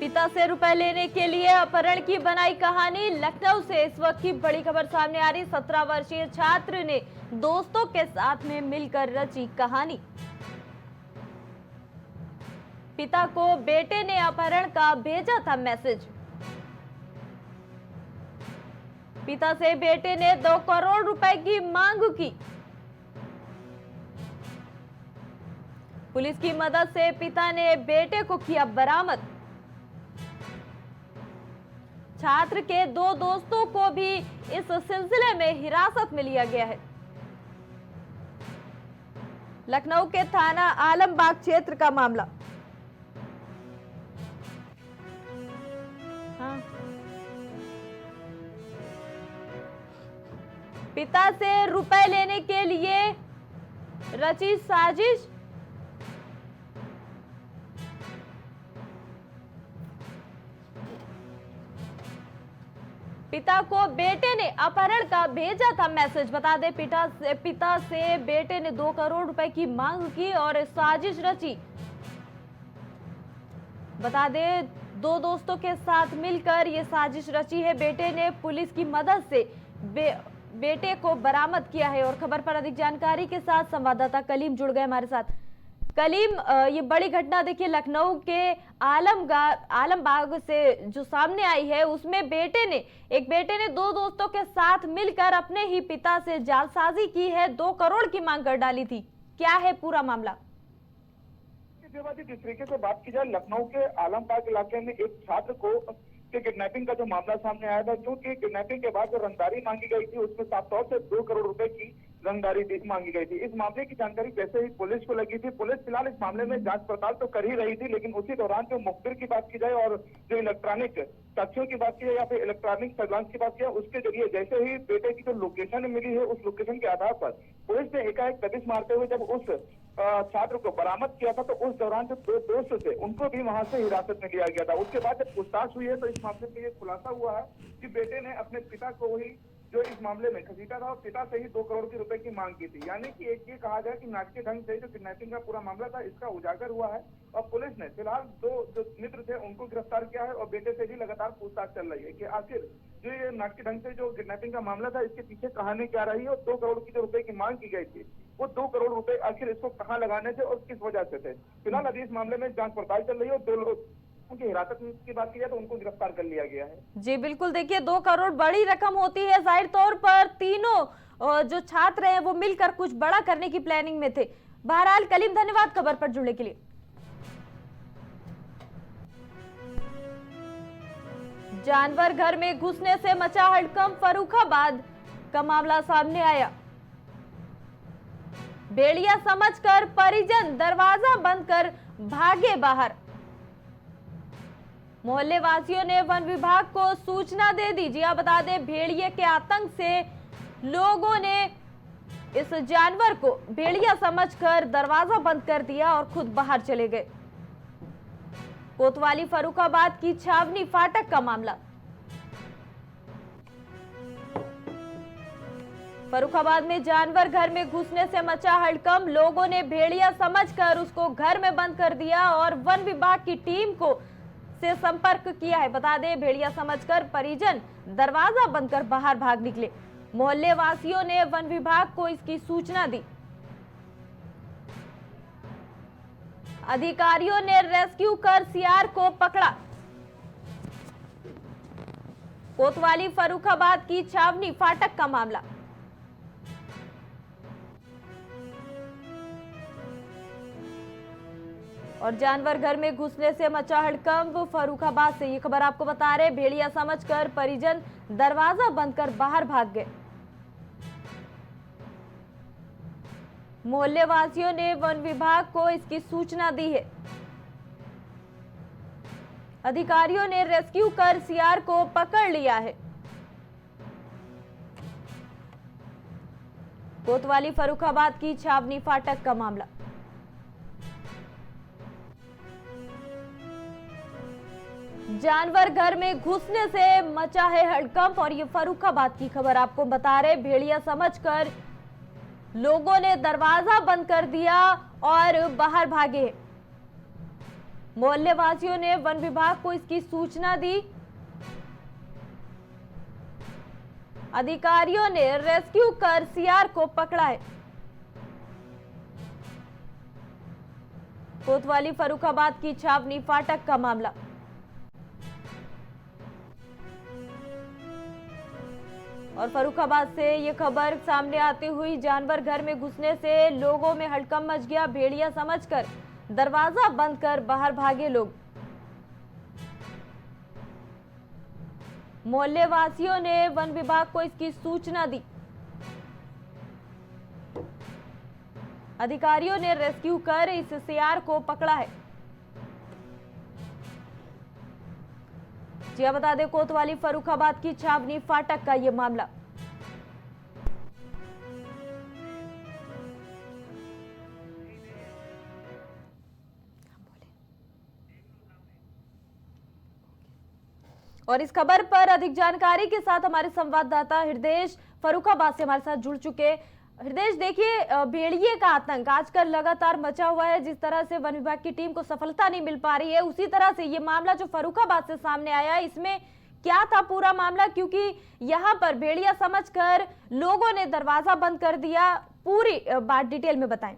पिता से रुपए लेने के लिए अपहरण की बनाई कहानी। लखनऊ से इस वक्त की बड़ी खबर सामने आ रही। 17 वर्षीय छात्र ने दोस्तों के साथ में मिलकर रची कहानी। पिता को बेटे ने अपहरण का भेजा था मैसेज। पिता से बेटे ने 2 करोड़ रुपए की मांग की। पुलिस की मदद से पिता ने बेटे को किया बरामद। छात्र के 2 दोस्तों को भी इस सिलसिले में हिरासत में लिया गया है। लखनऊ के थाना आलमबाग क्षेत्र का मामला। हाँ। पिता से रुपए लेने के लिए रची साजिश। पिता को बेटे ने अपहरण का भेजा था मैसेज। बता दें पिता से बेटे ने 2 करोड़ रुपए की मांग की और साजिश रची। बता दें 2 दोस्तों के साथ मिलकर ये साजिश रची है। बेटे ने पुलिस की मदद से बेटे को बरामद किया है। और खबर पर अधिक जानकारी के साथ संवाददाता कलीम जुड़ गए हमारे साथ। कलीम, ये बड़ी घटना देखिए लखनऊ के आलमबाग से जो सामने आई है, उसमें एक बेटे ने 2 दोस्तों के साथ मिलकर अपने ही पिता से जालसाजी की है। 2 करोड़ की मांग कर डाली थी। क्या है पूरा मामला? जिस तरीके से बात की जाए, लखनऊ के आलमबाग इलाके में एक छात्र को किडनैपिंग का जो मामला सामने आया था, क्योंकि किडनैपिंग के बाद जो रंगदारी मांगी गई थी उसमें साफ तौर से 2 करोड़ रुपए की रंगदारी मांगी गई थी। इस मामले की जानकारी जैसे ही पुलिस को लगी थी, पुलिस फिलहाल इस मामले में जांच पड़ताल तो कर ही रही थी, लेकिन उसी दौरान जो मुखबिर की बात की जाए और जो इलेक्ट्रॉनिक साक्ष्यों की बात की जाए या फिर इलेक्ट्रॉनिक सर्विलांस की बात की जाए, उसके जरिए जैसे ही बेटे की जो लोकेशन मिली है, उस लोकेशन के आधार पर पुलिस ने एकाएक दबिश मारते हुए जब उस छात्र को बरामद किया था, तो उस दौरान जो 2 दोस्त थे उनको भी वहां से हिरासत में लिया गया था। उसके बाद जब पूछताछ हुई है तो इस मामले में ये खुलासा हुआ है कि बेटे ने अपने पिता को ही जो इस मामले में घसीटा था और पिता से ही 2 करोड़ की रुपए की मांग की थी। यानी कि एक ये कहा जाए कि नाटकीय ढंग से जो किडनैपिंग का पूरा मामला था, इसका उजागर हुआ है और पुलिस ने फिलहाल 2 जो मित्र थे उनको गिरफ्तार किया है और बेटे से भी लगातार पूछताछ चल रही है कि आखिर जो ये नाटकीय ढंग से जो किडनैपिंग का मामला था, इसके पीछे कहानी क्या रही है और 2 करोड़ की जो रुपए की मांग की गई थी, वो 2 करोड़ रुपए आखिर इसको कहाँ लगाने थे और किस वजह से थे। फिलहाल अभी इस मामले में जांच पड़ताल चल रही है और 2 लोग उनकी हिरासत की बात की जाए तो उनको गिरफ्तार कर लिया गया है। जी बिल्कुल, देखिए 2 करोड़ बड़ी रकम होती है। जाहिर तौर पर तीनों जो छात्र हैं वो मिलकर कुछ बड़ा करने की प्लानिंग में थे। बहरहाल कलीम, धन्यवाद खबर पर जुड़ने के लिए। जानवर घर में घुसने से मचा हड़कंप। फर्रुखाबाद का मामला सामने आया। भेड़िया समझकर परिजन दरवाजा बंद कर भागे बाहर। मोहल्ले वासियों ने वन विभाग को सूचना दे दी। जी हाँ, बता दें भेड़िए के आतंक से लोगों ने इस जानवर को भेड़िया समझकर दरवाजा बंद कर दिया और खुद बाहर चले गए। कोतवाली फर्रुखाबाद की छावनी फाटक का मामला। फर्रुखाबाद में जानवर घर में घुसने से मचा हड़कंप। लोगों ने भेड़िया समझकर उसको घर में बंद कर दिया और वन विभाग की टीम को से संपर्क किया है। बता दें भेड़िया समझकर परिजन दरवाजा बंद कर बाहर भाग निकले। मोहल्ले वासियों ने वन विभाग को इसकी सूचना दी। अधिकारियों ने रेस्क्यू कर सियार को पकड़ा। कोतवाली फर्रुखाबाद की छावनी फाटक का मामला। और जानवर घर में घुसने से मचा हड़कंप। फर्रुखाबाद से ये खबर आपको बता रहे, भेड़िया समझकर परिजन दरवाजा बंद कर बाहर भाग गए। मोहल्ले वासियों ने वन विभाग को इसकी सूचना दी है। अधिकारियों ने रेस्क्यू कर सियार को पकड़ लिया है। कोतवाली फर्रुखाबाद की छावनी फाटक का मामला। जानवर घर में घुसने से मचा है हड़कंप। और ये फर्रुखाबाद की खबर आपको बता रहे, भेड़िया समझकर लोगों ने दरवाजा बंद कर दिया और बाहर भागे। मोहल्ले वासियों ने वन विभाग को इसकी सूचना दी। अधिकारियों ने रेस्क्यू कर सियार को पकड़ा है। कोतवाली फर्रुखाबाद की छावनी फाटक का मामला। और फर्रुखाबाद से ये खबर सामने आती हुई जानवर घर में घुसने से लोगों में हड़कंप मच गया। भेड़िया समझकर दरवाजा बंद कर बाहर भागे लोग। मोहल्ले वासियों ने वन विभाग को इसकी सूचना दी। अधिकारियों ने रेस्क्यू कर इस सियार को पकड़ा है। जी बता दें, कोतवाली फर्रुखाबाद की छावनी फाटक का यह मामला। और इस खबर पर अधिक जानकारी के साथ हमारे संवाददाता हृदय फर्रुखाबाद से हमारे साथ जुड़ चुके। हृदय, देखिए भेड़िए का आतंक आजकल लगातार मचा हुआ है। जिस तरह से वन विभाग की टीम को सफलता नहीं मिल पा रही है, उसी तरह से ये मामला जो फर्रुखाबाद से सामने आया, इसमें क्या था पूरा मामला? क्योंकि यहाँ पर भेड़िया समझकर लोगों ने दरवाजा बंद कर दिया। पूरी बात डिटेल में बताएं।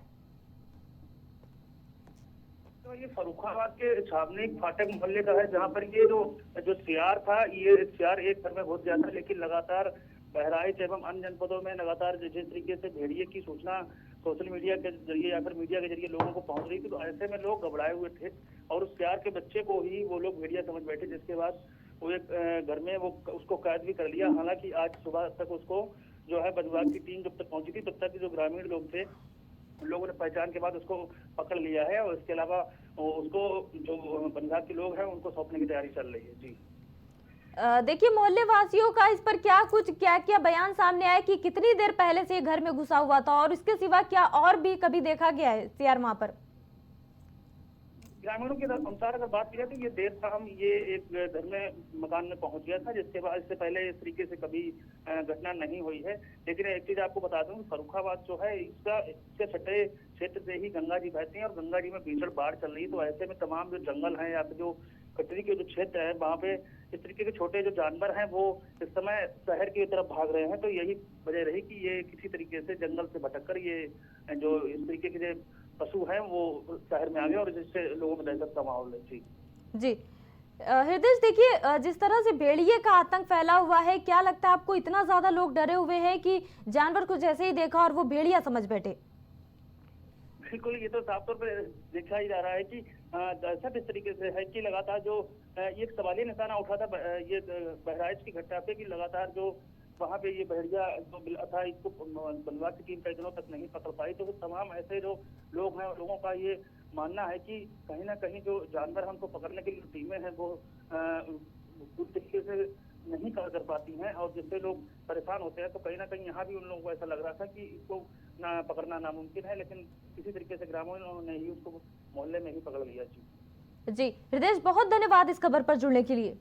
तो ये फर्रुखाबाद के छावनी फाटक मोहल्ले का है, जहाँ पर ये जो सियार था, ये सियार एक घर में घुस गया था, लेकिन लगातार बहराइच एवं अन्य जनपदों में लगातार जिस तरीके से भेड़िए की सूचना सोशल मीडिया के जरिए या फिर मीडिया के जरिए लोगों को पहुंच रही थी, तो ऐसे में लोग घबराए हुए थे और उस सियार के बच्चे को ही वो लोग भेड़िया समझ बैठे, जिसके बाद वो एक घर में वो उसको कैद भी कर लिया। हालांकि आज सुबह तक उसको जो है वन विभाग की टीम जब तक पहुंची थी, तब तक जो ग्रामीण लोग थे लोगों ने पहचान के बाद उसको पकड़ लिया है और इसके अलावा उसको जो वन विभाग के लोग हैं उनको सौंपने की तैयारी चल रही है। जी देखिए, मोहल्ले वासियों का इस पर क्या बयान सामने आया कि कितनी देर पहले से ये घर में घुसा हुआ था और इसके सिवा क्या और भी कभी देखा गया है सियार वहां पर? ग्रामीणों के अनुसार अगर बात की जाए तो ये देर शाम ये एक घर में मकान में पहुंच गया था, जिसके बाद इससे पहले इस तरीके से कभी घटना नहीं हुई है। लेकिन एक चीज आपको बता दूं, फर्रुखाबाद जो है इसके सटे क्षेत्र से ही गंगा जी बहती है और गंगा जी में भीषण बाढ़ चल रही है। तो ऐसे में तमाम जो जंगल है या फिर जो कटरी के जो क्षेत्र है, वहाँ पे इस तरीके के छोटे जो जानवर हैं वो इस समय शहर की तरफ भाग रहे हैं। तो यही वजह रही कि ये किसी तरीके से जंगल से भटककर ये जो इस तरीके के पशु हैं वो शहर में आ गए और जिससे लोगों में दहशत का माहौल है। जी हृदय, देखिए जिस तरह से भेड़िए का आतंक फैला हुआ है, क्या लगता है आपको इतना ज्यादा लोग डरे हुए हैं कि जानवर को जैसे ही देखा और वो भेड़िया समझ बैठे? बिल्कुल, ये तो साफ तौर पर देखा ही जा रहा है कि दहशत इस तरीके से है कि लगातार जो ये एक सवालिया निशाना उठा था ये बहराइच की घटना पे कि लगातार जो वहाँ पे ये भेड़िया जो मिला था, इसको वन विभाग की टीम कई दिनों तक नहीं पकड़ पाई। तो तमाम ऐसे जो लोग हैं, लोगों का ये मानना है कि कहीं ना कहीं जो जानवर हैं उनको पकड़ने के लिए टीमें हैं वो उस तरीके से नहीं कर पाती हैं और जिससे लोग परेशान होते हैं। तो कहीं ना कहीं यहाँ भी उन लोगों को ऐसा लग रहा था कि इसको पकड़ना नामुमकिन है, लेकिन किसी तरीके से ग्रामीणों ने ही उसको मोहल्ले में ही पकड़ लिया। जी हृदय, बहुत धन्यवाद इस खबर पर जुड़ने के लिए।